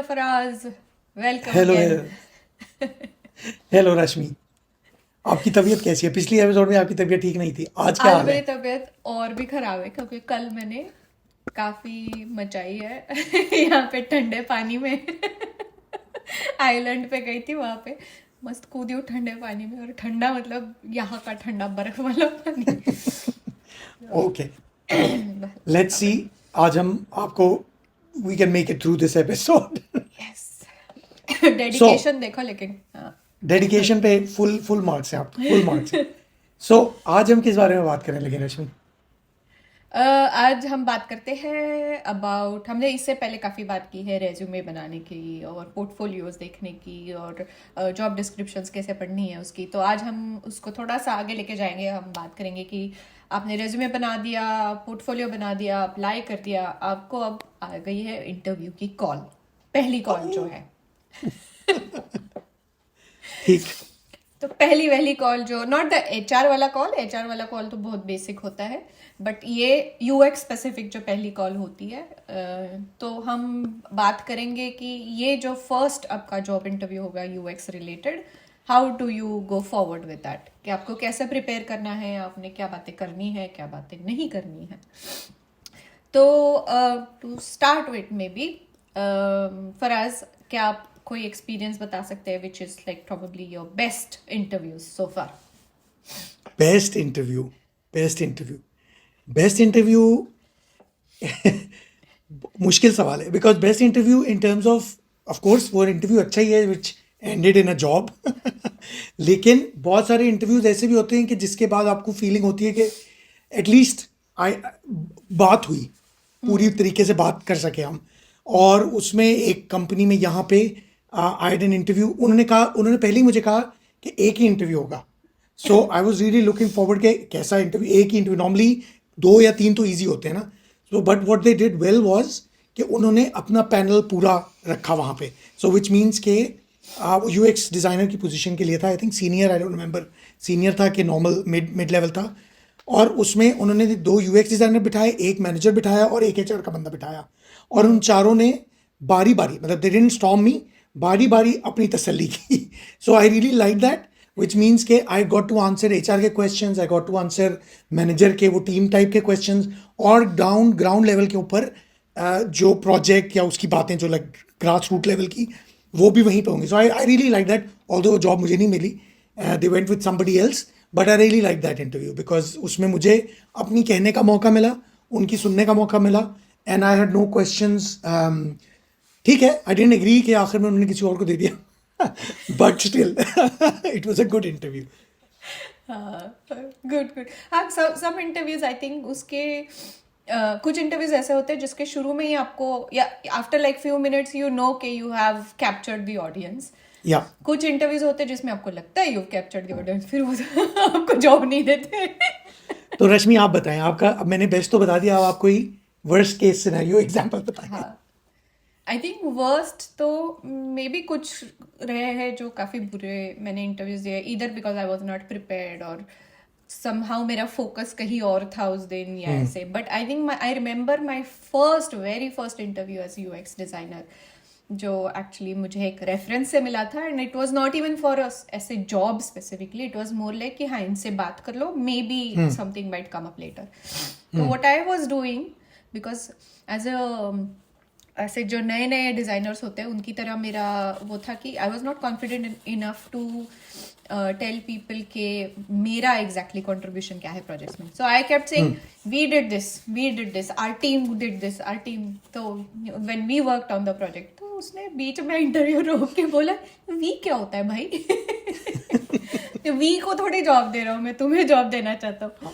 Faraz, welcome hello again. Hello Rashmi. आपकी तबीयत कैसी है? पिछली एपिसोड में आपकी तबीयत ठीक नहीं थी, आज क्या आज हाल मेरी है? तबीयत और भी खराब है क्योंकि कल मैंने काफी मचाई है यहाँ पे ठंडे पानी में। आइलैंड पे गई थी, वहां पे मस्त कूदी हूँ ठंडे पानी में, और ठंडा मतलब यहाँ का ठंडा बर्फ वाला पानी। ओके, बस लेट्स सी। खराब आज हम आपको we can make it through this episode. है। यस। सो डेडिकेशन देखो लेकिन, हाँ। डेडिकेशन पे फुल फुल मार्क्स हैं, आपको फुल मार्क्स हैं। सो आज हम किस बारे में बात करें लेकिन रश्मि? आज हम बात करते हैं अबाउट, हमने इससे पहले काफ़ी बात की है रेज्यूमे बनाने की और पोर्टफोलियोज देखने की और जॉब डिस्क्रिप्शंस कैसे पढ़नी है उसकी। तो आज हम उसको थोड़ा सा आगे लेके जाएंगे। हम बात करेंगे कि आपने रेज्यूमे बना दिया, पोर्टफोलियो बना दिया, अप्लाई कर दिया, आपको अब आ गई है इंटरव्यू की कॉल, पहली कॉल जो है। ठीक। तो पहली वहली कॉल जो, नॉट द एचआर वाला कॉल, एचआर वाला कॉल तो बहुत बेसिक होता है, बट ये यूएक्स स्पेसिफिक जो पहली कॉल होती है। तो हम बात करेंगे कि ये जो फर्स्ट आपका जॉब इंटरव्यू होगा UX related, how do you go forward with that, कि आपको कैसे प्रिपेयर करना है, आपने क्या बातें करनी है, क्या बातें नहीं करनी है। तो to start with maybe, Faraz, क्या आप कोई एक्सपीरियंस बता सकते हैं which is like probably your best interview so far? Best interview, best interview, best interview. मुश्किल सवाल है because best interview in terms of course वो इंटरव्यू अच्छा ही है विच एंडेड इन अ जॉब। लेकिन बहुत सारे इंटरव्यूज ऐसे भी होते हैं कि जिसके बाद आपको फीलिंग होती है कि एटलीस्ट आई बात हुई, पूरी तरीके से बात कर सके हम। और उसमें एक कंपनी में यहाँ पे आई हैड एन इंटरव्यू। उन्होंने पहले ही मुझे कहा कि एक ही इंटरव्यू होगा। So I was really looking forward के कैसा इंटरव्यू, एक ही इंटरव्यू, नॉर्मली 2 या 3 तो ईजी होते हैं ना। So but what they did well was कि उन्होंने अपना पैनल पूरा रखा वहाँ पे। सो विच मीन्स के यूएक्स डिज़ाइनर की पोजीशन के लिए था, I think senior, I don't remember senior था कि नॉर्मल मिड मिड लेवल था। और उसमें उन्होंने 2 यूएक्स डिज़ाइनर बिठाए, एक मैनेजर बिठाया और एक एचआर का बंदा बिठाया। और उन चारों ने बारी बारी, मतलब दे डिडंट स्टॉर्म मी, बारी बारी अपनी तसल्ली की। So I really like that, which means के I got to answer HR के questions, I got to answer manager के वो टीम टाइप के क्वेश्चंस, और डाउन ग्राउंड लेवल के ऊपर जो प्रोजेक्ट या उसकी बातें जो लाइक ग्रास रूट लेवल की, वो भी वहीं पे होंगी। So I I really like that, although job मुझे नहीं मिली, they went with somebody else, but I really like that interview because उसमें मुझे अपनी कहने का मौका मिला, उनकी सुनने का मौका मिला, and I had no questions. ठीक है, आई डेंट एग्री कि आखिर में उन्होंने किसी और को दे दिया, but still it was a good interview. हाँ, गुड गुड। हाँ, सम इंटरव्यूज आई थिंक उसके कुछ इंटरव्यूज ऐसे होते हैं जिसके शुरू में ही आपको, या after like few minutes you know कि you have captured the audience. या कुछ इंटरव्यूज होते हैं जिसमें आपको लगता है यू कैप्चर्ड द ऑडियंस, फिर वो आपको जॉब नहीं देते। तो रश्मि आप बताएं, आपका, अब मैंने बेस्ट तो बता दिया, अब आप कोई वर्स्ट केस सिनेरियो एग्जांपल बताएं। हाँ, आई थिंक वर्स्ट तो मे बी कुछ रहे हैं जो काफ़ी बुरे मैंने इंटरव्यूज दिए, इधर because I was not prepared और समहाउ मेरा फोकस कहीं और था उस दिन या ऐसे। But I think I remember my first, very first interview as UX designer, जो एक्चुअली मुझे एक रेफरेंस से मिला था, and it was not even for ऐसे job specifically, it was more like कि हाँ इनसे बात कर लो, maybe something might come up later. तो what I was doing, because as a, ऐसे जो नए नए डिज़ाइनर्स होते हैं उनकी तरह मेरा वो था कि I was not confident enough to tell people के मेरा एग्जैक्टली कॉन्ट्रीब्यूशन क्या है प्रोजेक्ट्स में। So I kept saying we did this, our team did this, our team, तो when we worked on the project. तो उसने बीच में इंटरव्यू रोक के बोला, वी क्या होता है भाई? वी को थोड़ी जॉब दे रहा हूँ मैं, तुम्हें जॉब देना चाहता हूँ।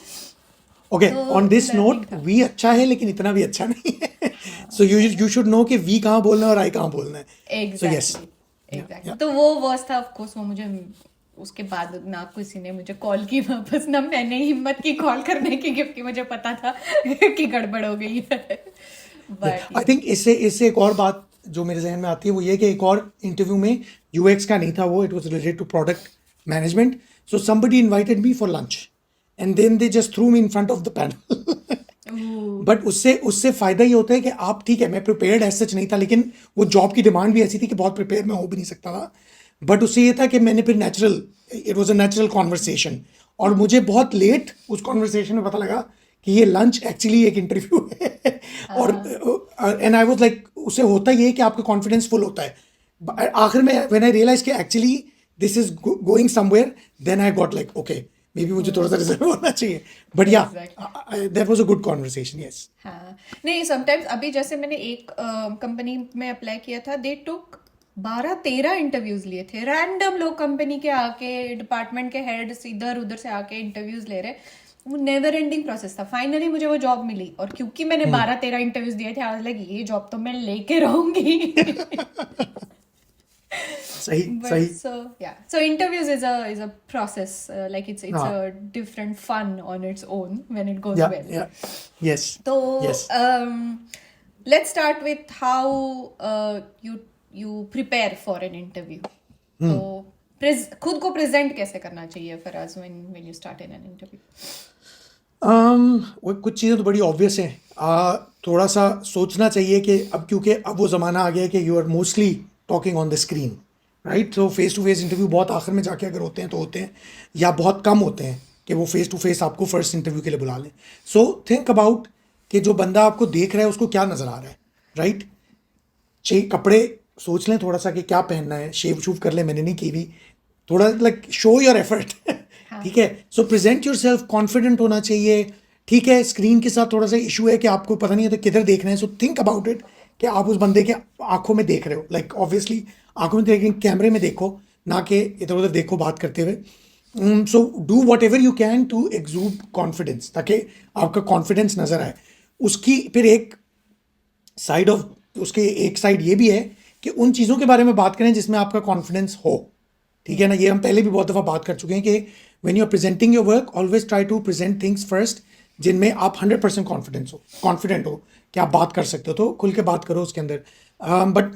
ओके, तो ऑन दिस लर्निंग नोट, था। वी अच्छा है लेकिन इतना भी अच्छा नहीं है। सो हाँ, यू शुड नो कि वी कहाँ बोलना है और आई कहाँ बोलना है। So yes, exactly exactly. तो वो वर्स था ऑफ कोर्स। वो मुझे उसके बाद ना किसी ने मुझे कॉल की वापस, ना मैंने हिम्मत की कॉल करने की, क्योंकि मुझे पता था कि गड़बड़ हो गई है। बट आई थिंक इससे इससे एक और बात जो मेरे जहन में आती है वो ये कि एक और इंटरव्यू में यूएक्स का नहीं था वो, it was related to product management. So somebody invited me for lunch and then they just through me in front of the panel. But उससे उससे फायदा ये होता है कि आप ठीक है, मैं प्रिपेयर्ड एज सच नहीं था, लेकिन वो जॉब की डिमांड भी ऐसी थी कि बहुत प्रिपेयर मैं हो भी नहीं सकता था। बट उससे ये था कि मैंने फिर natural, it was a natural conversation. और मुझे बहुत लेट उस कॉन्वर्सेशन में पता लगा कि ये लंच एक्चुअली एक इंटरव्यू है। और एंड आई वाज लाइक, उससे होता ये है कि आपका कॉन्फिडेंस फुल होता है। आखिर में व्हेन आई रियलाइज कि actually this is going somewhere, then I got like okay, maybe मुझे थोड़ा सा रिजर्व होना चाहिए। But yeah, that was a good conversation, yes. हाँ, नहीं समटाइम्स अभी जैसे मैंने एक कंपनी में अप्लाई किया था, दे टुक 12-13 इंटरव्यूज लिए थे, रैंडम लोग कंपनी के आके, डिपार्टमेंट के हेड्स इधर उधर से आके इंटरव्यूज ले रहे। वो नेवर एंडिंग प्रोसेस था। फाइनली मुझे वो जॉब मिली, और क्योंकि मैंने 12-13 इंटरव्यूज दिए थे, आई वाज लाइक ये जॉब तो मैं लेके रहूंगी। सही But सही। so interviews is a process, like it's हाँ, a different fun on its own when it goes या well. या, yes So yes. let's start with how you prepare for an interview. So खुद को present कैसे करना चाहिए for us when you start in an interview? वो कुछ चीज़ें तो बड़ी ऑब्वियस हैं। थोड़ा सा सोचना चाहिए कि अब, क्योंकि अब वो ज़माना आ गया है कि you are mostly talking on the screen, right? तो फेस टू फेस इंटरव्यू बहुत आखिर में जाके अगर होते हैं तो होते हैं, या बहुत कम होते हैं कि वो फेस टू फेस आपको फर्स्ट इंटरव्यू के लिए बुला लें। सो थिंक अबाउट कि जो बंदा आपको देख रहा है उसको क्या नज़र आ रहा है, राइट? कपड़े सोच लें थोड़ा सा कि क्या पहनना है, शेव शूव कर ले, मैंने नहीं की भी, थोड़ा लाइक शो योर एफर्ट। ठीक है, सो प्रेजेंट योर सेल्फ, कॉन्फिडेंट होना चाहिए। ठीक है, स्क्रीन के साथ थोड़ा सा इशू है कि आपको पता नहीं है तो किधर देखना है, सो थिंक अबाउट इट कि आप उस बंदे के आंखों में देख रहे हो, लाइक ऑब्वियसली आंखों में देख, कैमरे में देखो, ना कि इधर उधर देखो बात करते हुए। So do whatever you can to exude confidence, ताकि आपका कॉन्फिडेंस नजर आए। उसकी फिर एक साइड ऑफ, उसके एक साइड ये भी है कि उन चीज़ों के बारे में बात करें जिसमें आपका कॉन्फिडेंस हो। ठीक है ना, ये हम पहले भी बहुत दफ़ा बात कर चुके हैं कि when you are presenting your work, always try to present things first जिनमें आप 100% कॉन्फिडेंट हो कि आप बात कर सकते हो, तो खुल के बात करो उसके अंदर।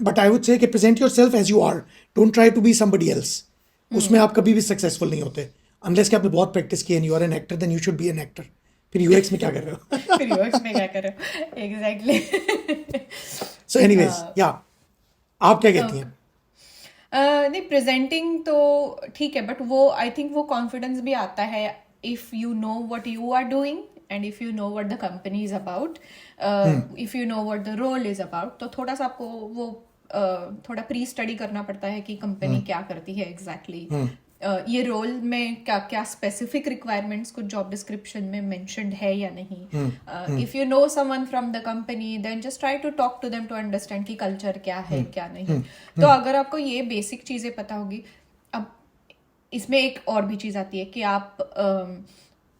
बट आई वुड से कि present yourself as you are, don't try to be somebody else. उसमें आप कभी भी सक्सेसफुल नहीं होते अनलेस कि आपने बहुत प्रैक्टिस की, and you are an actor, then you should be an actor. फिर यूएक्स में क्या कर रहे हो? फिर UX में क्या कर रहे हो? Exactly. सो एनीवेज, या आप क्या कहती हैं? नहीं, प्रेजेंटिंग तो ठीक है, बट वो आई थिंक वो कॉन्फिडेंस भी आता है if you know what you are doing, and if you know what the company is about, if you know what the role is about. तो थोड़ा सा आपको वो थोड़ा प्री स्टडी करना पड़ता है कि कंपनी क्या करती है एग्जैक्टली, ये रोल में क्या क्या स्पेसिफिक रिक्वायरमेंट्स कुछ जॉब डिस्क्रिप्शन में मेंशन्ड है या नहीं। If you know someone from the company, then just try to talk to them to understand कि कल्चर क्या है क्या नहीं। तो अगर आपको ये बेसिक चीजें पता होगी, अब इसमें एक और भी चीज आती है कि आप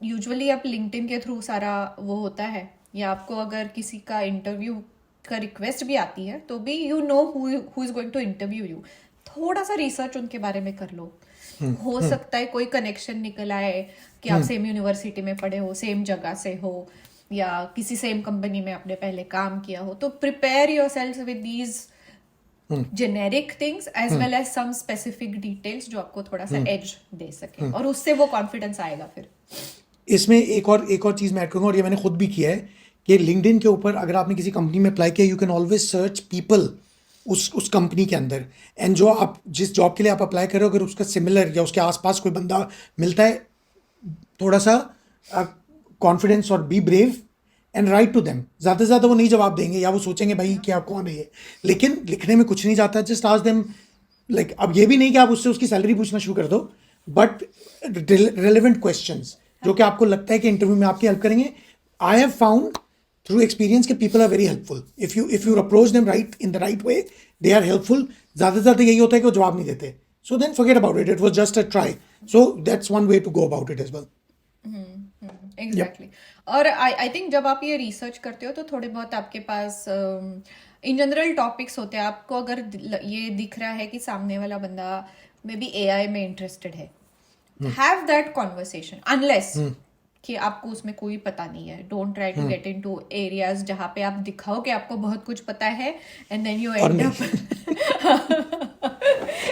यूजुअली आप लिंक्डइन के थ्रू सारा वो होता है, या आपको अगर किसी का इंटरव्यू का रिक्वेस्ट भी आती है तो भी you know who is going to interview you. थोड़ा सा रिसर्च उनके बारे में कर लो। हो सकता है कोई कनेक्शन निकल आए कि आप सेम यूनिवर्सिटी में पढ़े हो, सेम जगह से हो, या किसी सेम कंपनी में आपने पहले काम किया हो। तो prepare yourself with these generic things as well as some specific details जो आपको थोड़ा सा एज दे सके, और उससे वो कॉन्फिडेंस आएगा। फिर इसमें एक और चीज़ मैं ऐड करूँगा, और ये मैंने खुद भी किया है कि लिंक्डइन के ऊपर अगर आपने किसी कंपनी में अप्लाई किया, you can always search people उस कंपनी के अंदर, एंड जो आप जिस जॉब के लिए आप अप्लाई कर रहे हो, अगर उसका सिमिलर या उसके आसपास कोई बंदा मिलता है, थोड़ा सा कॉन्फिडेंस और be brave and write to them. ज़्यादा से ज़्यादा वो नहीं जवाब देंगे, या वो सोचेंगे भाई क्या कौन है ये, लेकिन लिखने में कुछ नहीं जाता। जस्ट आस्क देम, लाइक अब ये भी नहीं कि आप उससे उसकी सैलरी पूछना शुरू कर दो, बट रेलिवेंट क्वेश्चंस जो कि आपको लगता है कि इंटरव्यू में आपकी हेल्प करेंगे। I have found through experience के people are very helpful if you approach them right in the right way, they are helpful. ज़्यादा से ज़्यादा यही होता है कि वो जवाब नहीं देते, so then forget about it, it was just a try. So that's one way to go about it as well. Exactly. और आई थिंक जब आप ये रिसर्च करते हो तो थोड़े बहुत आपके पास इन जनरल टॉपिक्स होते हैं। आपको अगर ये दिख रहा है कि सामने वाला बंदा मे बी AI में इंटरेस्टेड है, हैव दैट कॉन्वर्सेशन, अनलेस कि आपको उसमें कोई पता नहीं है। Don't try to get into areas जहाँ पे आप दिखाओ कि आपको बहुत कुछ पता है, and then you end up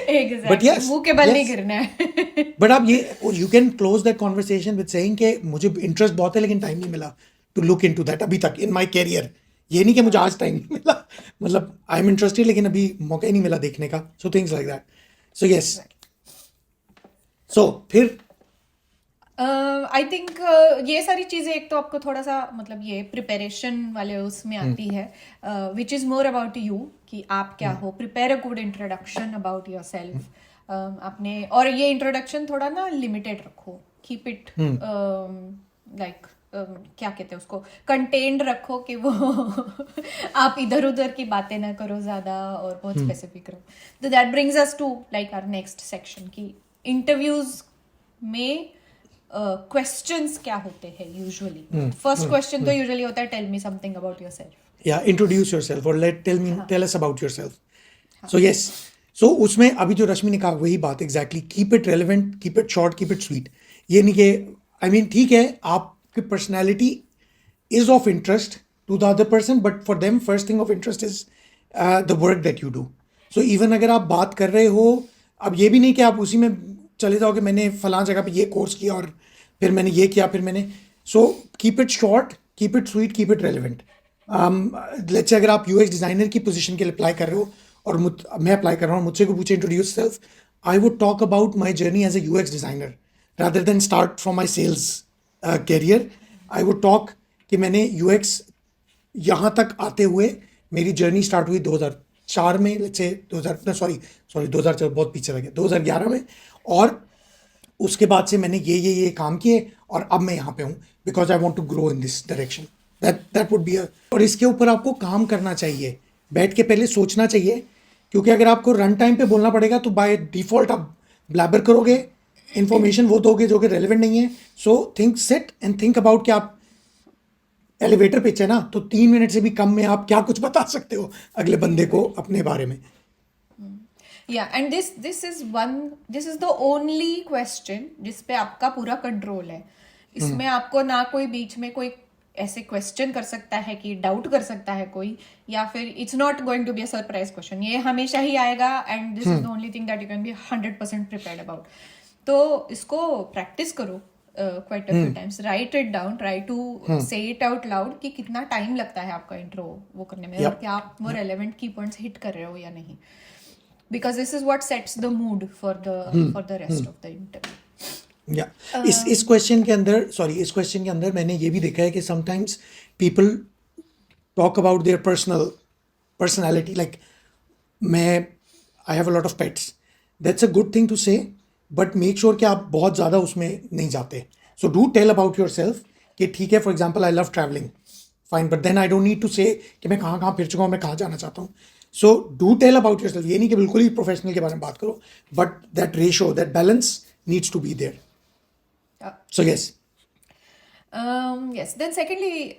exactly मुंह के बल नहीं गिरना है। बट आप ये, you can close that conversation with saying कि मुझे इंटरेस्ट बहुत है लेकिन टाइम नहीं मिला, टू लुक इनटू दैट अभी तक इन माय करियर. ये नहीं कि मुझे आज टाइम मिला, मतलब आई एम इंटरेस्टेड लेकिन अभी मौका ही नहीं मिला देखने का. So things like that. So yes. So फिर आई थिंक ये सारी चीजें एक तो आपको थोड़ा सा मतलब ये प्रिपरेशन वाले उसमें आती है, which is more about you कि आप क्या हो. Prepare a good introduction about your self. आपने और ये इंट्रोडक्शन थोड़ा ना लिमिटेड रखो. कीप इट लाइक क्या कहते हैं उसको, कंटेन्ड रखो कि वो आप इधर उधर की बातें ना करो ज्यादा और बहुत स्पेसिफिक रहो. तो that brings us to like our next section कि इंटरव्यूज में क्वेश्चंस क्या होते हैं यूजुअली. फर्स्ट क्वेश्चन तो यूजुअली होता है tell me something about yourself. या इंट्रोड्यूस योरसेल्फ और tell us about yourself. So yes. So उसमें अभी जो रश्मि ने कहा वही बात exactly. Keep it relevant, keep it short, keep it sweet. ये नहीं कि आई मीन ठीक है आपकी personality is of interest to the other person, but for them first thing of interest is the work that you do. So even अगर आप बात कर रहे हो, अब ये भी नहीं कि आप उसी में चले जाओ कि मैंने फलां जगह पे ये कोर्स किया और फिर मैंने ये किया फिर मैंने. So keep it short, keep it sweet, keep it relevant. Let's say अगर आप यूएक्स डिज़ाइनर की पोजीशन के लिए अप्लाई कर रहे हो और मैं अप्लाई कर रहा हूँ, मुझसे को पूछे introduce self, I would talk about my journey as a UX designer rather than start from my sales career. I would talk कि मैंने यूएक्स यहाँ तक आते हुए मेरी जर्नी स्टार्ट हुई 2004 में, लेट्स से 2004 बहुत पीछे लगे 2011 में, और उसके बाद से मैंने ये काम किए और अब मैं यहाँ पे हूँ because I want to grow in this direction. That would be और इसके ऊपर आपको काम करना चाहिए, बैठ के पहले सोचना चाहिए, क्योंकि अगर आपको रन टाइम पे बोलना पड़ेगा तो बाय डिफ़ॉल्ट आप ब्लैबर करोगे, इन्फॉर्मेशन वो दोगे जो कि रेलिवेंट नहीं है. So think sit and think about कि आप एलिवेटर पिच है ना, तो 3 मिनट से भी कम में आप क्या कुछ बता सकते हो अगले बंदे को अपने बारे में. Yeah, and this is the only question जिस पे आपका पूरा कंट्रोल है. इसमें आपको ना कोई बीच में कोई ऐसे क्वेश्चन कर सकता है कि डाउट कर सकता है कोई, या फिर it's not going to be a surprise question. ये हमेशा ही आएगा and this is the only thing that you can be 100% prepared about. तो इसको प्रैक्टिस करो quite a few times. Write it down, try to say it out loud कि कितना time लगता है आपका इंट्रो वो करने में, और क्या आप वो रेलेवेंट की पॉइंट्स हिट कर रहे हो या नहीं. Because this is what sets the mood for the rest of the interview. या इस क्वेश्चन के अंदर मैंने ये भी देखा है कि sometimes people talk about their personality, like I have a lot of pets. That's a good thing to say, but make sure कि आप बहुत ज़्यादा उसमें नहीं जाते. So do tell about yourself कि ठीक है, for example I love travelling, fine, but then I don't need to say कि मैं कहाँ कहाँ फिर चुका हूँ, मैं कहाँ जाना चाहता हूँ. So do tell about yourself. ये नहीं कि बिल्कुल ही प्रोफेशनल के बारे में बात करो, but that ratio, that balance needs to be there. So yes. Yes. Then secondly,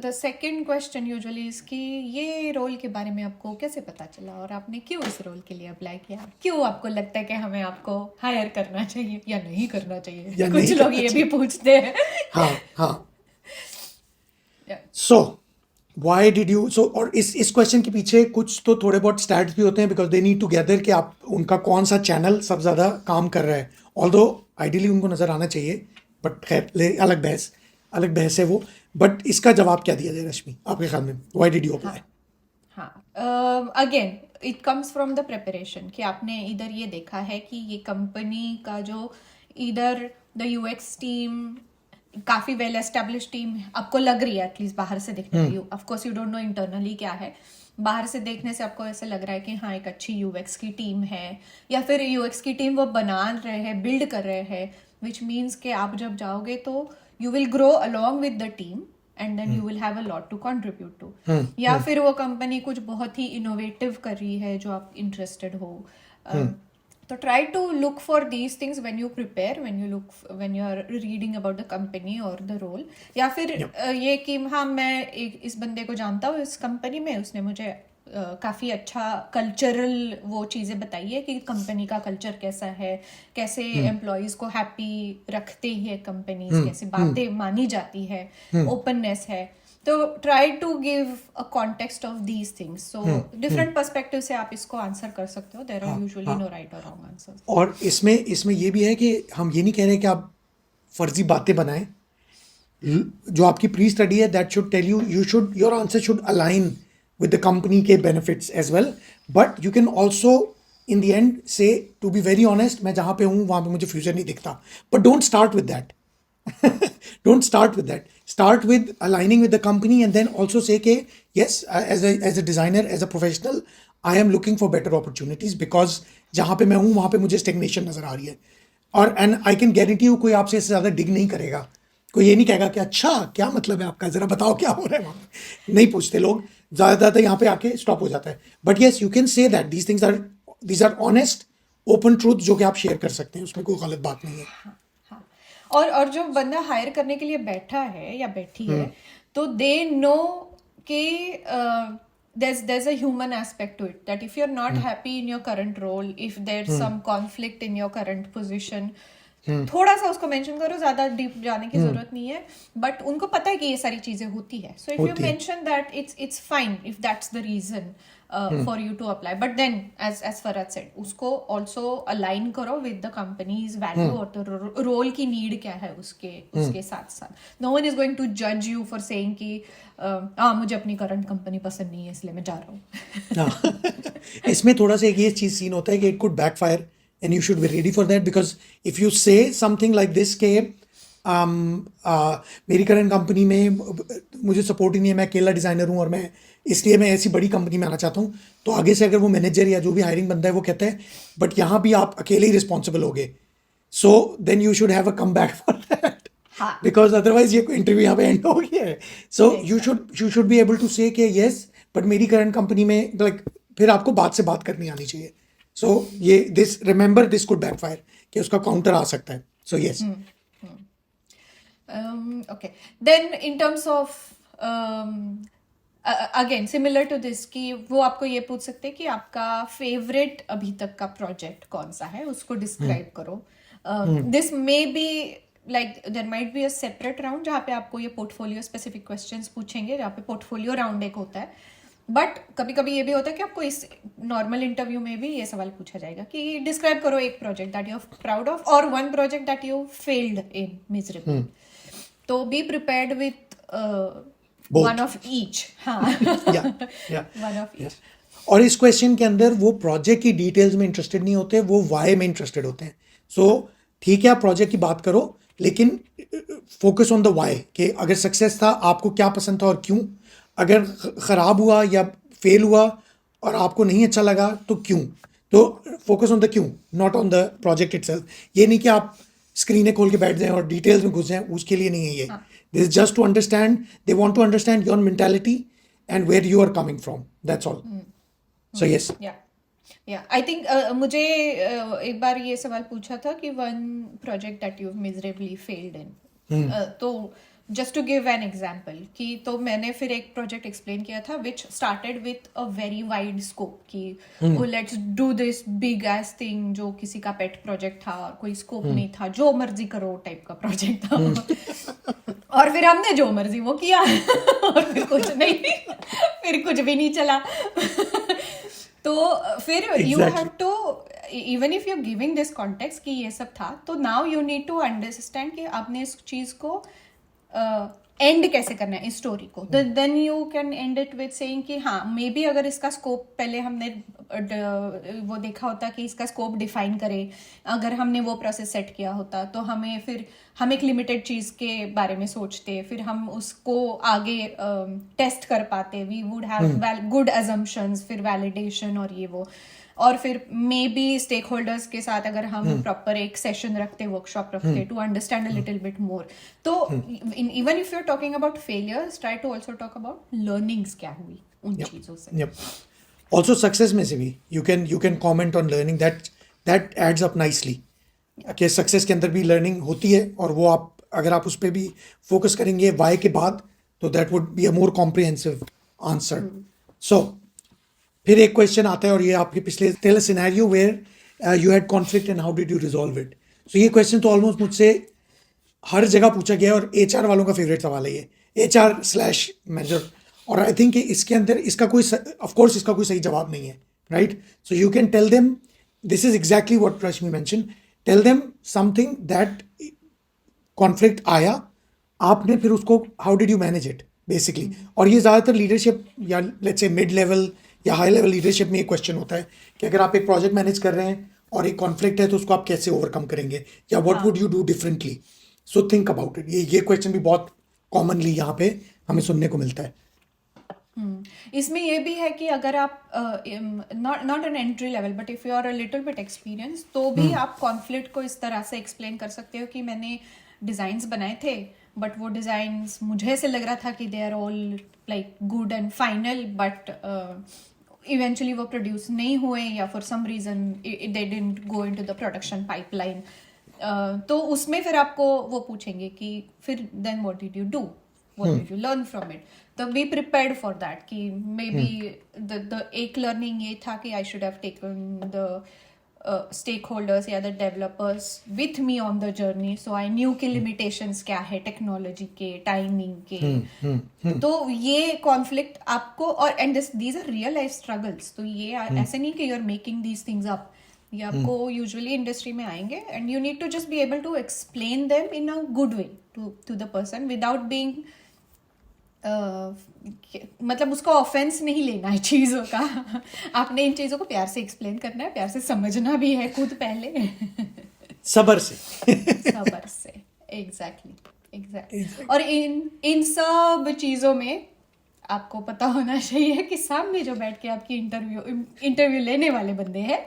the second question usually is कि ये रोल के बारे में आपको कैसे पता चला और आपने क्यों इस रोल के लिए अप्लाई किया. क्यों आपको लगता है कि हमें आपको हायर करना चाहिए या नहीं करना चाहिए. कुछ लोग ये भी पूछते हैं. हाँ. सो वाई डिड यू, सो और इस क्वेश्चन के पीछे कुछ तो थोड़े बहुत स्टैट्स भी होते हैं, because they need to gather कि आप उनका कौन सा चैनल सबसे ज़्यादा काम कर रहा है. ऑल्दो आइडियली उनको नज़र आना चाहिए, बट खैर अलग बहस है वो. बट इसका जवाब क्या दिया जाए रश्मि आपके ख्याल में, वाई डिड यू अप्लाई. हाँ, again it comes from the preparation कि आपने इधर ये देखा है कि ये कंपनी का जो इधर द यूएक्स टीम काफी वेल एस्टेब्लिश टीम आपको लग रही है, एटलीस्ट बाहर से देखने में. Of course you don't know internally क्या है, बाहर से देखने से आपको ऐसे लग रहा है कि हाँ एक अच्छी यूएक्स की टीम है, या फिर यूएक्स की टीम वो बना रहे हैं, बिल्ड कर रहे हैं, विच मीन्स कि आप जब जाओगे तो you will grow along with the team and then you will have a lot to contribute to. या फिर वो कंपनी कुछ बहुत ही इनोवेटिव कर रही है जो आप इंटरेस्टेड हो. तो try to look for these things when you prepare, when you are reading about the company or the role. या फिर ये कि हाँ मैं इस बंदे को जानता हूँ इस कंपनी में, उसने मुझे काफ़ी अच्छा कल्चरल वो चीज़ें बताई है कि कंपनी का कल्चर कैसा है, कैसे एम्प्लॉयज़ को हैप्पी रखते हैं कंपनीज, कैसे बातें मानी जाती है, ओपननेस है. तो try to give a context of these things. So different perspective से आप इसको आंसर कर सकते हो. There are usually no right और रॉन्ग आंसर्स. और इसमें ये भी है कि हम ये नहीं कह रहे कि आप फर्जी बातें बनाएं, जो आपकी प्री स्टडी है that should tell you should your answer should align with the company के benefits as well, but you can also in the end say to be very honest मैं जहाँ पे हूँ वहाँ पे मुझे फ्यूचर नहीं दिखता, but don't start with that. Don't start with that. Start with aligning with the company and then also say कि yes, as a designer, as a professional, I am looking for better opportunities because जहाँ पे मैं हूँ वहाँ पे मुझे stagnation नज़र आ रही है. और and I can guarantee you कोई आपसे इससे ज़्यादा dig नहीं करेगा. कोई ये नहीं कहेगा कि अच्छा क्या मतलब है आपका, ज़रा बताओ क्या हो रहा है वहाँ पे. नहीं पूछते लोग, ज़्यादातर यहाँ पे आके स्टॉप हो जाता है. But yes, you can say that these are honest, open truth जो कि आप शेयर कर सकते हैं, उसमें कोई गलत बात नहीं है. हाँ. और जो बंदा हायर करने के लिए बैठा है या बैठी है तो दे नो कि there's a human aspect to it, that if you're not happy in your current role, if there's some conflict in your current position, थोड़ा सा उसको मेंशन करो, ज्यादा डीप जाने की जरूरत नहीं है, बट उनको पता है कि ये सारी चीजें होती है. सो इफ यू होती है. Mention that it's fine if that's the reason for you to apply, but then as Farhad said, उसको also align करो with the company's value और तो role की need क्या है उसके साथ साथ. No one is going to judge you for saying कि मुझे अपनी करंट कंपनी पसंद नहीं है इसलिए मैं जा रहा हूँ. हाँ. इसमें थोड़ा सा एक ये चीज़ सीन होता है कि it could backfire and you should be ready for that, because if you से समथिंग लाइक दिस के मेरी करंट कंपनी में मुझे सपोर्ट ही नहीं है, मैं अकेला डिज़ाइनर हूँ और मैं इसलिए मैं ऐसी बड़ी कंपनी में आना चाहता हूँ, तो आगे से अगर वो मैनेजर या जो भी हायरिंग बंदा है वो कहता है बट यहाँ भी आप अकेले ही रिस्पॉन्सिबल होगे, so then you should have a come back for that, because otherwise ये इंटरव्यू यहाँ पे एंड हो गया है. So you should be able to say कि येस बट मेरी करंट कंपनी में लाइक फिर आपको बात से बात करनी आनी चाहिए. सो ये this remember this could backfire कि उसका काउंटर आ सकता है. So yes. Okay, then in terms of again similar to this कि वो आपको ये पूछ सकते हैं कि आपका फेवरेट अभी तक का प्रोजेक्ट कौन सा है, उसको डिस्क्राइब करो. This may be like there might be a separate round जहाँ पे आपको ये पोर्टफोलियो स्पेसिफिक क्वेश्चंस पूछेंगे, जहाँ पे पोर्टफोलियो राउंड एक होता है. बट कभी कभी ये भी होता है कि आपको इस नॉर्मल इंटरव्यू में भी ये सवाल पूछा जाएगा कि डिस्क्राइब करो एक project that you are proud of और one project that you failed in miserably. तो be prepared with one of each. हाँ, वन ऑफ ईच. और इस क्वेश्चन के अंदर वो प्रोजेक्ट की डिटेल्स में इंटरेस्टेड नहीं होते, वो वाई में इंटरेस्टेड होते हैं. सो ठीक है आप प्रोजेक्ट की बात करो लेकिन फोकस ऑन द वाई, कि अगर सक्सेस था आपको क्या पसंद था और क्यों, अगर ख़राब हुआ या फेल हुआ और आपको नहीं अच्छा लगा तो क्यों. तो फोकस ऑन द क्यों, not on the project itself. ये नहीं कि आप स्क्रीनें खोल के बैठ जाएं और डिटेल्स में घुस जाएं, उसके लिए नहीं है ये. This is just to understand, they want to understand your mentality and where you are coming from, that's all. So yes. या आई थिंक मुझे एक बार ये सवाल पूछा था कि one project that you miserably failed in. तो just to give an example कि तो मैंने फिर एक प्रोजेक्ट एक्सप्लेन किया था which started with a very wide scope कि let's do this big edge thing, जो किसी का पेट प्रोजेक्ट था और कोई स्कोप नहीं था, जो मर्जी करो टाइप का प्रोजेक्ट था. और फिर हमने जो मर्जी वो किया और फिर कुछ नहीं, फिर कुछ भी नहीं चला. तो फिर you have to, even if you are giving this context कि ये सब था, तो now you need to understand कि आपने इस चीज को एंड कैसे करना है इस स्टोरी को. Then you can end it with saying कि हाँ मे बी अगर इसका स्कोप पहले हमने वो देखा होता कि इसका स्कोप डिफाइन करे, अगर हमने वो प्रोसेस सेट किया होता तो हम एक लिमिटेड चीज़ के बारे में सोचते, फिर हम उसको आगे टेस्ट कर पाते, we would have good assumptions, फिर वैलिडेशन और ये वो. और फिर मे बी स्टेक होल्डर्स के साथ अगर हम प्रॉपर एक सेशन रखते, वर्कशॉप रखते to understand a little bit more. तो even if you are talking about failures, try to also talk about learnings क्या हुई उन चीज़ों से. ऑल्सो सक्सेस में से भी you can comment on learning, that adds up nicely. कि सक्सेस के अंदर भी लर्निंग होती है और वो आप अगर आप उस पर भी फोकस करेंगे वाई के बाद, तो that would be a more comprehensive answer. So फिर एक क्वेश्चन आता है और ये आपके पिछले tell a scenario where you had conflict and how did you resolve it. So ये क्वेश्चन तो ऑलमोस्ट मुझसे हर जगह पूछा गया और HR वालों का फेवरेट सवाल है ये, HR/मैनेजर. और आई थिंक इसके अंदर इसका कोई ऑफकोर्स इसका कोई सही जवाब नहीं है, right. So you can tell them, this is exactly what Rashmi mention, tell them something that conflict आया आपने फिर उसको how did you manage it basically. और ये ज़्यादातर लीडरशिप या लेट्स से मिड लेवल या हाई लेवल लीडरशिप में ये क्वेश्चन होता है कि अगर आप एक प्रोजेक्ट मैनेज कर रहे हैं और एक कॉन्फ्लिक्ट है तो उसको आप कैसे ओवरकम करेंगे या what would you do differently. So think about it. ये क्वेश्चन भी बहुत कॉमनली यहाँ पे हमें सुनने को मिलता है। इसमें ये भी है कि अगर आप not an entry level but if you are a little bit experience तो भी आप कॉन्फ्लिक्ट को इस तरह से एक्सप्लेन कर सकते हो कि मैंने डिज़ाइंस बनाए थे बट वो डिज़ाइंस मुझे ऐसे लग रहा था कि they are all like good and final but eventually वो प्रोड्यूस नहीं हुए या for some reason they didn't go into the production pipeline. तो उसमें फिर आपको वो पूछेंगे कि फिर then what did you do, what did you learn from it, तो be prepared for that कि maybe the एक learning ये था कि I should have taken the stakeholders या the developers with me on the journey so I knew कि limitations क्या है technology के timing के। तो ये conflict आपको और and these are real life struggles, तो ये ऐसे नहीं कि you're making these things up, ये आपको यूजुअली इंडस्ट्री में आएंगे and you need to just be able to explain them in a good way to the person without being मतलब उसको ऑफेंस नहीं लेना है चीज़ों का। आपने इन चीज़ों को प्यार से एक्सप्लेन करना है, प्यार से समझना भी है खुद पहले सबर से सबर से एग्जैक्टली। और इन सब चीज़ों में आपको पता होना चाहिए कि सामने जो बैठ के आपकी इंटरव्यू लेने वाले बंदे हैं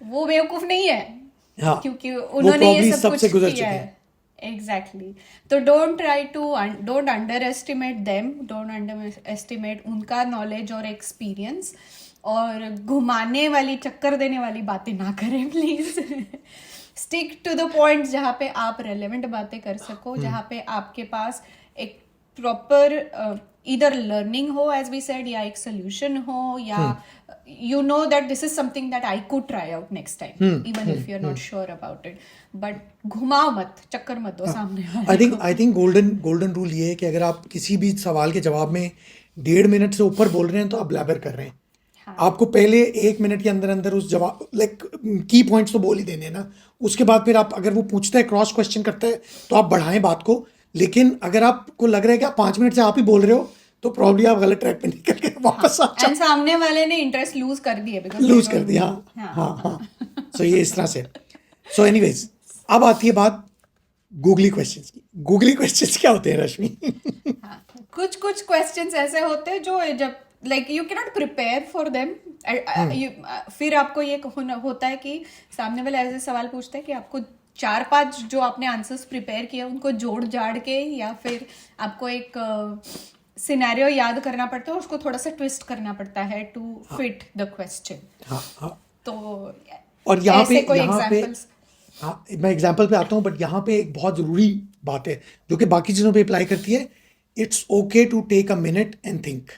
वो बेवकूफ नहीं है। हाँ, क्योंकि उन्होंने ये सब कुछ गुजर किया चुके है। एग्जैक्टली तो don't underestimate them, don't underestimate उनका नॉलेज और एक्सपीरियंस, और घुमाने वाली चक्कर देने वाली बातें ना करें please. Stick to the point जहाँ पे आप रेलेवेंट बातें कर सको, जहाँ पे आपके पास एक प्रॉपर इधर लर्निंग हो एज वी सेड या एक सोल्यूशन हो या you know that this is something that I could try out next time even if you're not sure about it, but घुमाओ मत, चक्कर मत दो सामने वाले को। आई थिंक गोल्डन रूल ये है कि अगर आप किसी भी सवाल के जवाब में 1.5 मिनट से ऊपर बोल रहे हैं तो आप ब्लैबर कर रहे हैं। हाँ। आपको पहले 1 मिनट के अंदर उस जवाब लाइक की पॉइंट्स तो बोल ही देने हैं ना। उसके बाद फिर आप अगर वो पूछता है क्रॉस क्वेश्चन करता है तो आप बढ़ाएं बात को, लेकिन अगर आपको लग रहा है कि आप 5 मिनट से आप ही बोल रहे हो तो प्रॉब्ली आप गलत ट्रैक पे निकल के वापस आ एंड सामने वाले ने इंटरेस्ट लूज कर दिया बिकॉज़ लूज कर दिया। हाँ। सो ये इस तरह से। सो एनीवेज अब आती है बात गूगली क्वेश्चंस की। गूगली क्वेश्चंस क्या होते हैं रश्मि? कुछ क्वेश्चंस ऐसे होते हैं जो जब like you can not prepare for them, फिर आपको ये होता है कि सामने वाला ऐसे सवाल पूछता है कि आपको 4-5 जो आपने आंसर्स प्रिपेयर किए उनको जोड़ जाड़ के या फिर आपको एक सिनेरियो याद करना पड़ता है, उसको थोड़ा सा ट्विस्ट करना पड़ता है टू फिट द क्वेश्चन। तो और यहाँ ऐसे कोई पे एग्जांपल्स? हाँ, मैं एग्जांपल पे आता हूँ, बट यहाँ पे एक बहुत ज़रूरी बात है जो कि बाकी चीज़ों पे अप्लाई करती है। It's okay to take a minute and think.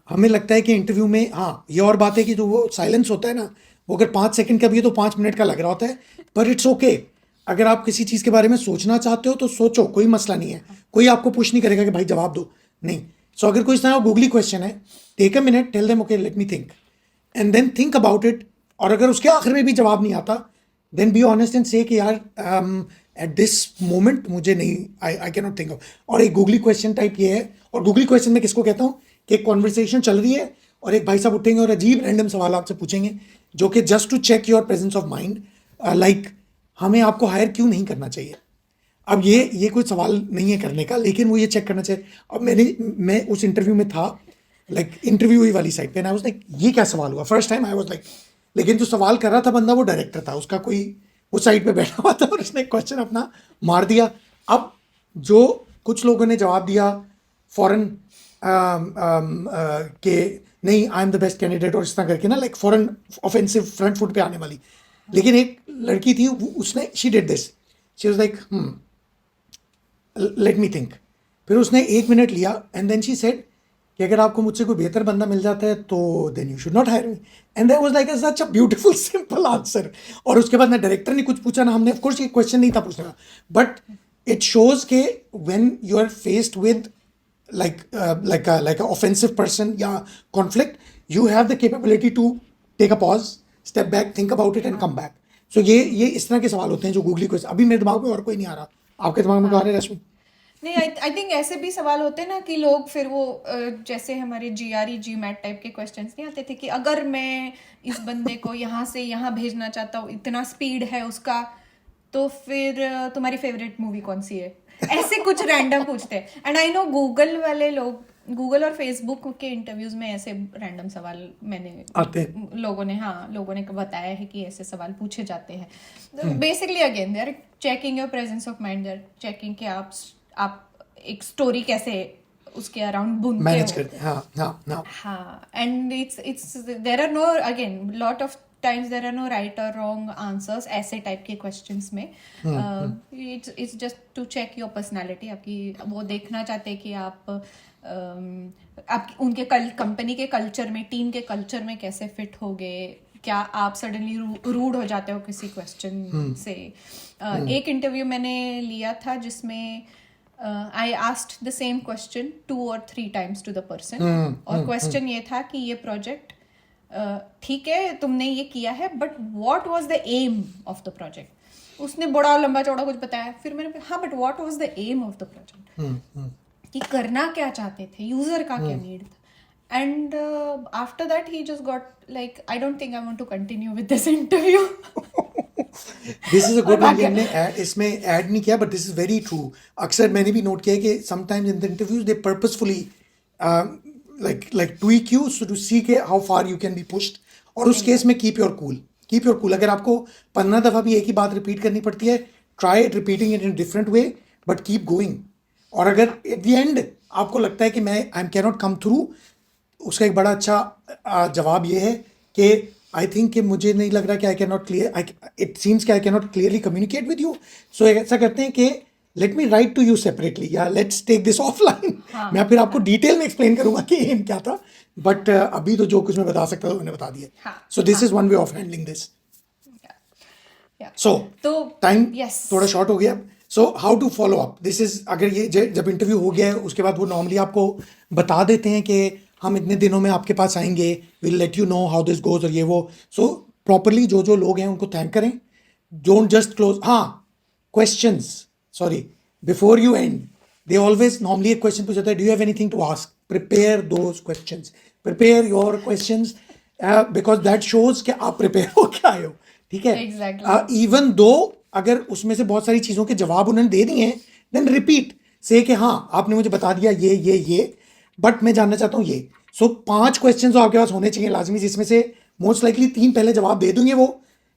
हमें लगता है कि इंटरव्यू में हाँ ये और बात है कि जो वो साइलेंस होता है ना, वो अगर 5 सेकंड का भी है तो 5 मिनट का लग रहा होता है, पर इट्स ओके। अगर आप किसी चीज़ के बारे में सोचना चाहते हो तो सोचो, कोई मसला नहीं है। कोई आपको पुश नहीं करेगा कि भाई जवाब दो, नहीं। सो अगर कोई इस तरह गूगली क्वेश्चन है, take a minute, tell them okay let me think and then think about it. और अगर उसके आखिर में भी जवाब नहीं आता देन बी ऑनेस्ट एंड से कि यार एट दिस मोमेंट मुझे नहीं, आई कैन नॉट थिंक ऑफ। और एक गूगली क्वेश्चन टाइप ये है, और गूगली क्वेश्चन में किसको कहता हूँ कि एक कॉन्वर्सेशन चल रही है और एक भाई साहब उठेंगे और अजीब रैंडम सवाल आपसे पूछेंगे जो कि just to check your presence of mind, like हमें आपको हायर क्यों नहीं करना चाहिए। अब ये कोई सवाल नहीं है करने का, लेकिन वो ये चेक करना चाहिए। अब मैं उस इंटरव्यू में था, लाइक इंटरव्यू ही वाली साइड पे, आई वाज लाइक ये क्या सवाल हुआ, first time I was like. लेकिन जो सवाल कर रहा था बंदा वो डायरेक्टर था, उसका कोई उस साइड पे बैठा हुआ था और उसने क्वेश्चन अपना मार दिया। अब जो कुछ लोगों ने जवाब दिया फॉरन के नहीं I am the best candidate और इस तरह करके ना, like foreign offensive front foot पे आने वाली। लेकिन एक लड़की थी, उसने she did this, she was like late me think. फिर उसने 1 मिनट लिया एंड देन शी सेड कि अगर आपको मुझसे कोई बेहतर बंदा मिल जाता है तो then you should not hire me. And that was like such a beautiful simple answer. और उसके बाद ना डायरेक्टर ने कुछ पूछा ना हमने, ऑफ कोर्स ये क्वेश्चन नहीं था पूछने का, बट इट शोज के when you are faced with like a offensive person या conflict, you have the capability to take a pause, step back, think about it and come back. So ये इस तरह के सवाल होते हैं जो गूगली क्वेश्चन। अभी मेरे दिमाग में और कोई नहीं आ रहा, आपके दिमाग में कौन है रश्मि? नहीं, आई थिंक ऐसे भी सवाल होते हैं ना कि लोग फिर वो जैसे हमारे जी मैट टाइप के क्वेश्चंस नहीं आते थे कि अगर मैं इस बंदे को यहाँ से यहाँ भेजना चाहता हूँ, इतना स्पीड है उसका, तो फिर तुम्हारी फेवरेट मूवी कौन सी है, ऐसे कुछ रैंडम पूछते हैं. एंड आई नो गूगल वाले लोग, गूगल और फेसबुक के इंटरव्यूज में ऐसे रैंडम सवाल मैंने आते हैं। लोगों ने बताया है कि ऐसे सवाल पूछे जाते हैं. Basically again they are checking your presence of mind, they are checking कि आप एक स्टोरी कैसे उसके अराउंड बुनते मैनेज हो. करते हैं, हाँ हाँ हाँ. हाँ, and it's there are no, again lot of times there are no right और रॉन्ग आंसर्स ऐसे टाइप के क्वेश्चंस में. It's just to check your personality. आपकी वो देखना चाहते हैं कि आप उनके कंपनी के कल्चर में, टीम के कल्चर में कैसे फिट होगे. क्या आप सडनली रूड हो जाते हो किसी क्वेश्चन से. एक इंटरव्यू मैंने लिया था जिसमें I asked the same question 2 or 3 times to the person. और क्वेश्चन ये था कि ये प्रोजेक्ट ठीक है तुमने ये किया है, but what was the aim of the project. उसने बड़ा लंबा चौड़ा कुछ बताया. फिर मैंने हाँ but what was the aim of the project, कि करना क्या चाहते थे, यूजर का क्या नीड था. And after that he just got like I don't think I want to continue with this interview. This is a good one. हमने इसमें ऐड नहीं किया but this is very true. अक्सर मैंने भी नोट किया है कि sometimes in the interviews they purposefully like tweak you so to see के how far you can be pushed. और उस केस में कीप योर कूल. अगर आपको 15 दफ़ा भी एक ही बात रिपीट करनी पड़ती है, try repeating it in different way but keep going. और अगर एट द एंड आपको लगता है कि मैं आई कैन नॉट कम थ्रू, उसका एक बड़ा अच्छा जवाब ये है कि आई थिंक कि मुझे नहीं लग रहा कि I can not it seems कि I can not clearly communicate with you. So ऐसा करते हैं कि let me write to you separately या लेट्स टेक दिस ऑफलाइन. मैं फिर आपको डिटेल में एक्सप्लेन करूंगा कि एम क्या था, बट अभी तो जो कुछ मैं बता सकता था मैंने बता दिया. So this is one way of handling this. So time थोड़ा शॉर्ट हो गया. So how to follow up this is, अगर ये जब इंटरव्यू हो गया है उसके बाद वो नॉर्मली आपको बता देते हैं कि हम इतने दिनों में आपके पास आएंगे, will let you know how this goes और ये वो. सो प्रॉपरली जो लोग हैं उनको थैंक करें. Don't just close. हाँ, questions, sorry, before you end they always normally एक क्वेश्चन पूछा था, do you have anything to ask. Prepare those questions, prepare your questions, because that shows कि आप प्रिपेयर हो क्या आए हो. ठीक है. इवन दो अगर उसमें से बहुत सारी चीज़ों के जवाब उन्होंने दे दिए हैं, देन रिपीट से कि हाँ आपने मुझे बता दिया ये बट मैं जानना चाहता हूँ ये. सो 5 क्वेश्चन तो आपके पास होने चाहिए लाजमी, जिसमें से मोस्ट लाइकली 3 पहले जवाब दे दूंगे वो,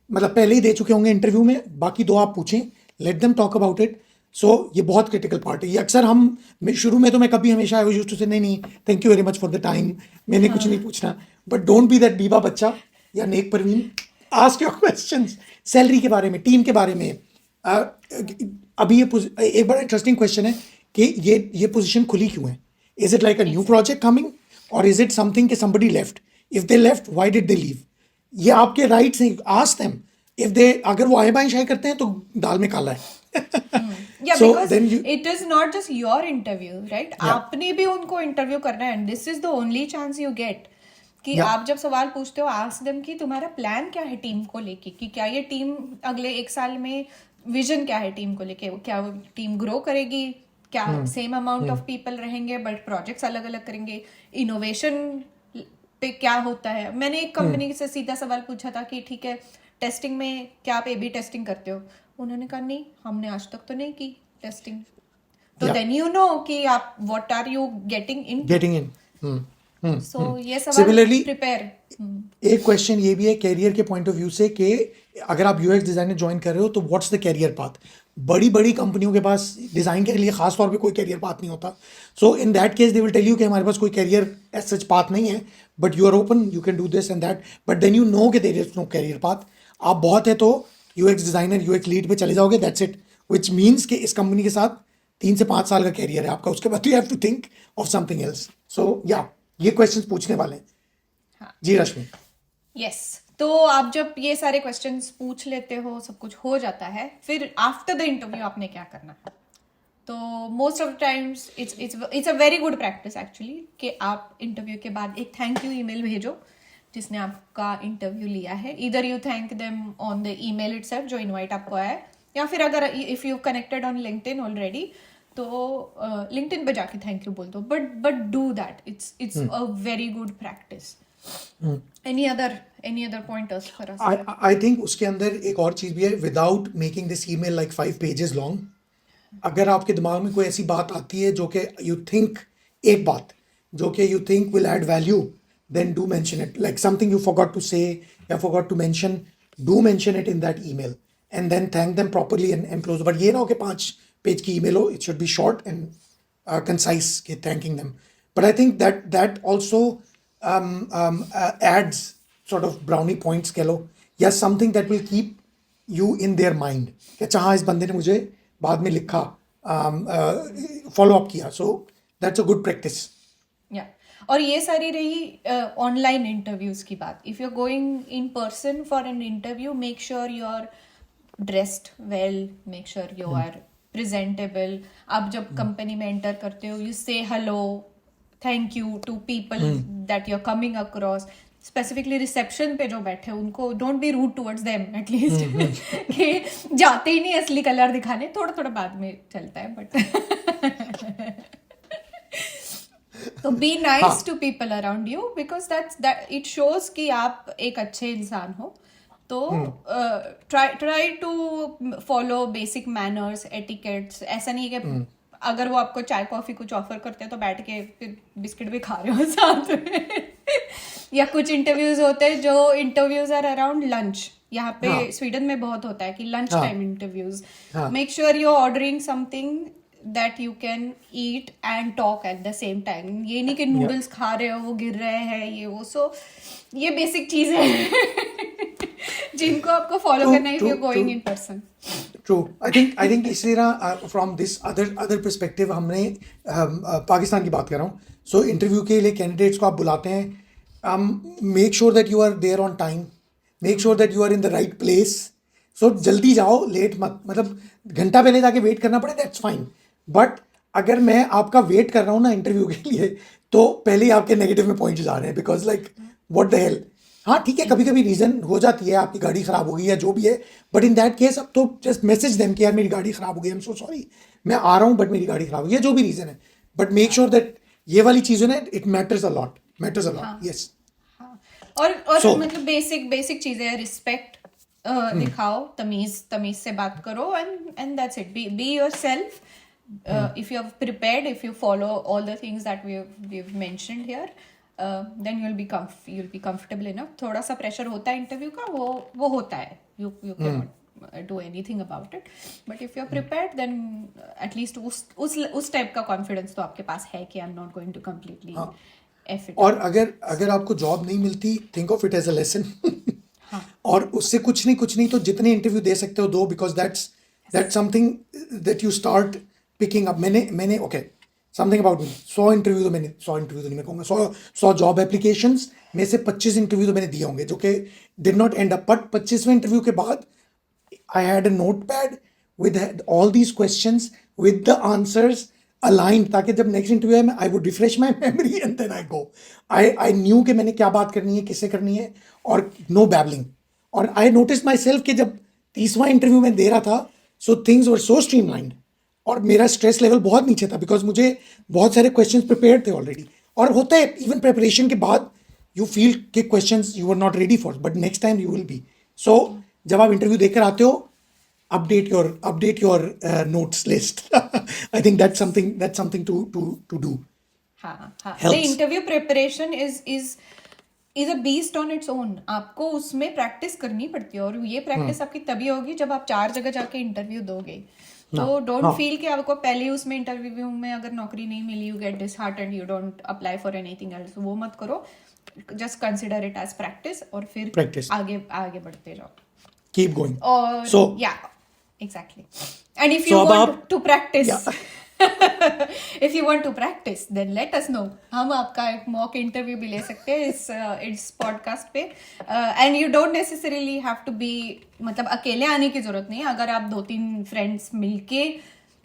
मतलब पहले ही दे चुके होंगे इंटरव्यू में, बाकी 2 आप पूछें, let them talk about it. So ये बहुत क्रिटिकल पार्ट है. ये अक्सर शुरू में तो मैं कभी हमेशा आई यूज्ड टू से नहीं thank you very much for the time, मैंने कुछ नहीं पूछना. बट डोंट बी दैट बीबा बच्चा या नेक परवीन. आस्क योर क्वेश्चंस सैलरी के बारे में, टीम के बारे में. अभी ये एक बड़ा इंटरेस्टिंग क्वेश्चन है कि ये पोजीशन खुली क्यों है. Is it like a new project coming और इज इट समथिंग कि somebody left? If they left, why did they leave? ये आपके राइट्स हैं. Ask them. इफ दे अगर वो आए बाएं शाये करते हैं तो दाल में काला है. Yeah, So because then it is not just your interview, right? आपने भी उनको इंटरव्यू करना है, and this is the only chance you get. कि आप जब सवाल पूछते हो, आस्क देम कि तुम्हारा प्लान क्या है टीम को लेके, कि क्या ये टीम अगले 1 साल में, विजन क्या है टीम को लेके, क्या वो टीम ग्रो करेगी, क्या सेम अमाउंट ऑफ पीपल रहेंगे बट प्रोजेक्ट्स अलग अलग करेंगे, इनोवेशन पे क्या होता है. मैंने एक कंपनी से सीधा सवाल पूछा था कि ठीक है टेस्टिंग में क्या आप A/B टेस्टिंग करते हो. उन्होंने कहा नहीं, हमने आज तक तो नहीं की टेस्टिंग. तो देन यू नो कि आप what are you getting in. So ये सवाल प्रिपेयर. एक क्वेश्चन ये भी है कैरियर के पॉइंट ऑफ व्यू से कि अगर आप यूएक्स डिजाइनर ज्वाइन कर रहे हो तो व्हाट्स द कैरियर पाथ. बड़ी कंपनियों के पास डिज़ाइन के लिए खास तौर पे कोई कैरियर पाथ नहीं होता. So in that case they will tell you कि हमारे पास कोई कैरियर एज सच पाथ नहीं है, but you are open, you can do this and that, but then you know कि there is no career path. आप बहुत है तो यूएक्स डिज़ाइनर, यूएक्स लीड पे चले जाओगे, दैट्स इट. विच मीन्स कि इस कंपनी के साथ 3 से 5 साल का कैरियर है आपका, उसके बाद you have to think of something else. So या ये क्वेश्चंस पूछने वाले हैं. जी रश्मि. यस, तो आप जब ये सारे क्वेश्चंस पूछ लेते हो, सब कुछ हो जाता है, फिर आफ्टर द इंटरव्यू आपने क्या करना है. तो most of times it's a very good practice actually कि आप इंटरव्यू के बाद एक थैंक यू ईमेल भेजो जिसने आपका इंटरव्यू लिया है. इधर you thank them on the email itself जो इनवाइट आपको आया है, या फिर अगर if you connected on LinkedIn already तो लिंक्डइन पे जाके थैंक यू बोल दो, but do that, it's a very good practice. Any other pointers for us? I think उसके अंदर एक और चीज भी है, without making this email like 5 pages long. अगर आपके दिमाग में कोई ऐसी बात आती है जो कि यू थिंक, एक बात जो कि you think will add value, then do mention it. Like something you forgot to say या forgot to mention, do mention it in that email and then thank them properly and close. But ये ना हो कि 5 page की email हो. It should be short and concise के thanking them. But I think that also adds sort of brownie points कह लो, या something that will keep you in their mind कि अच्छा हाँ इस बंदे ने मुझे बाद में लिखा, follow up किया. So that's a good practice. या और ये सारी रही ऑनलाइन इंटरव्यूज की बात. If you are going in person for an interview, make sure you are dressed well, make sure you are presentable. आप जब कंपनी में एंटर करते हो, you say hello, thank you to people that you are coming across. Specifically reception पे जो बैठे उनको don't be rude towards them at least, कि जाते ही नहीं असली कलर दिखाने, थोड़ा थोड़ा बाद में चलता है बट तो be nice to people around you, because that it shows कि आप एक अच्छे इंसान हो. तो try to follow basic manners, etiquettes. ऐसा नहीं है कि अगर वो आपको चाय कॉफी कुछ ऑफर करते हैं तो बैठ के फिर बिस्किट भी खा रहे हो साथ में. या कुछ इंटरव्यूज होते हैं जो इंटरव्यूज आर अराउंड लंच. यहाँ पे स्वीडन में बहुत होता है कि lunch time interviews. Make sure you are ordering something that you can eat and talk at the same time. ये नहीं कि नूडल्स खा रहे हो, वो गिर रहे हैं, ये वो. सो ये बेसिक चीजें हैं जिनको आपको फॉलो करना है if you're going in person. True. I think इसलिए ना from this other perspective हमने पाकिस्तान की बात कर रहा हूँ. So इंटरव्यू के लिए कैंडिडेट्स को आप बुलाते हैं, make sure that you are there on time, make sure that you are in the right place. So जल्दी जाओ, लेट मत. मतलब घंटा पहले जाके वेट करना पड़े, that's fine. बट अगर मैं आपका वेट कर रहा हूँ ना इंटरव्यू के लिए, तो पहले ही आपके नेगेटिव में पॉइंट्स आ रहे हैं, because like what the hell. हाँ ठीक है, कभी कभी रीज़न हो जाती है, आपकी गाड़ी ख़राब हो गई या जो भी है, बट इन दैट केस अब तो जस्ट मैसेज देम कि यार मेरी गाड़ी ख़राब हो गई, आई एम सो सॉरी, मैं आ रहा हूँ बट मेरी गाड़ी ख़राब हो गई, जो भी रीज़न है. बट मेक श्योर दैट ये वाली चीज़ें ना, it matters a lot, yes. और मतलब बेसिक चीजें हैं. रिस्पेक्ट दिखाओ, तमीज से बात करो, and that's it. Be yourself. If you have prepared, if you follow all the things that we've mentioned here, then you'll be comfortable enough. थोड़ा सा प्रेशर होता है इंटरव्यू का, वो होता है. You cannot do anything about it. But if you're prepared, then at least उस type का कॉन्फिडेंस तो आपके पास है कि I'm not going to completely F it. और अगर आपको जॉब नहीं मिलती, think of it as a lesson. और उससे कुछ नहीं तो जितने इंटरव्यू दे सकते हो दो, because that's something that you start picking up. मैंने okay, something about me, 100 interview तो नहीं मैं कहूँगा, 100 जॉब एप्लीकेशंस में से 25 इंटरव्यू तो मैंने दिए होंगे जो कि did not end up. But 25वें इंटरव्यू के बाद I had a notepad with all these questions with the answers aligned, ताकि जब नेक्स्ट इंटरव्यू है I would refresh my memory and then I go. I knew कि मैंने क्या बात करनी है, किससे करनी है, और नो बैबलिंग. और आई नोटिस माई सेल्फ कि जब 30वां इंटरव्यू में दे रहा था, so things were so streamlined और मेरा स्ट्रेस लेवल बहुत नीचे था, बिकॉज मुझे बहुत सारे क्वेश्चंस प्रिपेयर्ड थे ऑलरेडी. और होता है इवन प्रिपरेशन के बाद यू फील कि questions you are not ready for, but next time you will be. So जब आप इंटरव्यू देकर आते हो, update your notes list. I think that's something to do. हाँ. Helps. The interview preparation is a beast on its own. आपको उसमें practice करनी पड़ती है, और ये प्रैक्टिस आपकी तभी होगी जब आप 4 जगह जाके इंटरव्यू दोगे. तो डोंट फील कि आपको पहले उसमें इंटरव्यू में अगर नौकरी नहीं मिली, you get disheartened, you don't apply for anything else. वो मत करो. Just consider it as practice, और फिर आगे बढ़ते जाओ. Keep going. Or So yeah, exactly. And if you want to practice, if you want to practice, then let us know. हम आपका एक मॉक इंटरव्यू भी ले सकते हैं इस पॉडकास्ट पे. And you don't necessarily have to be, मतलब अकेले आने की जरूरत नहीं है. अगर आप 2-3 फ्रेंड्स मिलके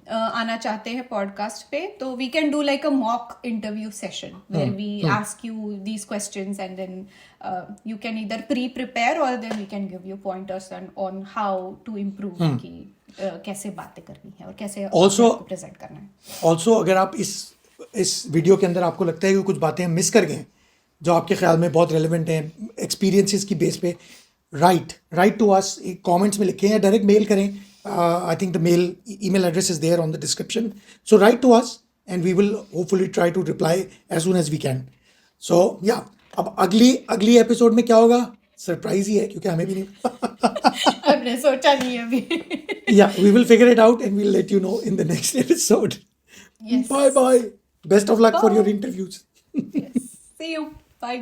आना चाहते हैं पॉडकास्ट पे, तो we can do like a mock interview session where we ask you these questions, and then you can either pre-prepare or then we can give you pointers on how to improve. कैसे बातें करनी है और कैसे Also- present करना है. Also अगर आप इस वीडियो के अंदर आपको लगता है कि कुछ बातें हम मिस कर गए हैं जो आपके ख्याल में बहुत रेलिवेंट हैं एक्सपीरियंसेस की बेस पे, राइट टू अस, कमेंट्स में लिखें या डायरेक्ट मेल करें. I think the email address is there on the description. So write to us and we will hopefully try to reply as soon as we can. So या अब अगली episode में क्या होगा सरप्राइज ही है क्योंकि हमें भी नहीं हमने सोचा नहीं है अभी. yeah, we will figure it out and we'll let you know in the next episode. Yes. Bye bye. Best of luck for your Bye. interviews. Yes. See you. Bye.